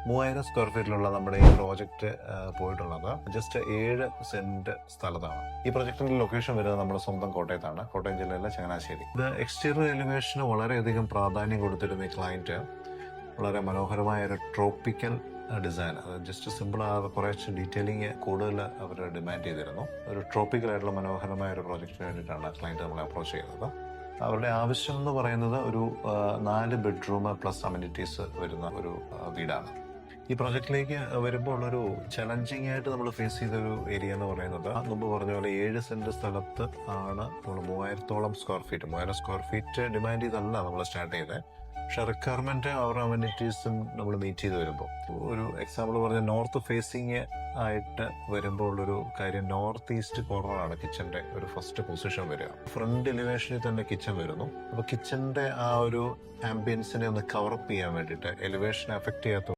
3000 square ഫീറ്റിലുള്ള നമ്മുടെ ഈ project പോയിട്ടുള്ളത് ജസ്റ്റ് 7 സെന്റ് സ്ഥലത്താണ്. ഈ പ്രൊജക്ടിന്റെ ലൊക്കേഷൻ വരുന്നത് നമ്മുടെ സ്വന്തം കോട്ടയത്താണ്, കോട്ടയം ജില്ലയിലെ ചങ്ങനാശ്ശേരി. ഇത് എക്സ്റ്റീരിയർ എലിവേഷന് വളരെയധികം പ്രാധാന്യം കൊടുത്തിരുന്ന ഈ ക്ലയന്റ് വളരെ മനോഹരമായ ഒരു ട്രോപ്പിക്കൽ ഡിസൈൻ, അത് ജസ്റ്റ് സിമ്പിൾ ആകാതെ കുറച്ച് ഡീറ്റെയിലിംഗ് കൂടുതൽ അവർ ഡിമാൻഡ് ചെയ്തിരുന്നു. ഒരു ട്രോപ്പിക്കലായിട്ടുള്ള മനോഹരമായ ഒരു പ്രോജക്റ്റിന് വേണ്ടിയിട്ടാണ് ക്ലയന്റ് നമ്മളെ അപ്രോച്ച് ചെയ്തത്. അവരുടെ ആവശ്യം എന്ന് പറയുന്നത് ഒരു 4 ബെഡ്റൂം പ്ലസ് അമ്യൂണിറ്റീസ് വരുന്ന ഒരു വീടാണ്. ഈ പ്രൊജക്റ്റിലേക്ക് വരുമ്പോൾ ഉള്ളൊരു ചലഞ്ചിങ് ആയിട്ട് നമ്മൾ ഫേസ് ചെയ്തൊരു ഏരിയ എന്ന് പറയുന്നത്, മുമ്പ് പറഞ്ഞ പോലെ 7 സെന്റ് സ്ഥലത്ത് ആണ് നമ്മൾ 3000 സ്ക്വയർ ഫീറ്റ് ഡിമാൻഡ് ചെയ്തല്ല നമ്മൾ സ്റ്റാർട്ട് ചെയ്തത്. പക്ഷെ റിക്വയർമെന്റ് അവരുടെ അമ്യൂണിറ്റീസും നമ്മൾ മീറ്റ് ചെയ്ത് വരുമ്പോൾ, ഒരു എക്സാമ്പിൾ പറഞ്ഞ നോർത്ത് ഫേസിങ് ആയിട്ട് വരുമ്പോൾ ഉള്ളൊരു കാര്യം, നോർത്ത് ഈസ്റ്റ് കോർണറാണ് കിച്ചന്റെ ഒരു ഫസ്റ്റ് പൊസിഷൻ വരിക. ഫ്രണ്ട് എലിവേഷനിൽ തന്നെ കിച്ചൺ വരുന്നു. അപ്പൊ കിച്ചന്റെ ആ ഒരു ആംബിയൻസിനെ ഒന്ന് കവറപ്പ് ചെയ്യാൻ വേണ്ടിയിട്ട്, എലിവേഷനെ അഫക്ട് ചെയ്യാത്ത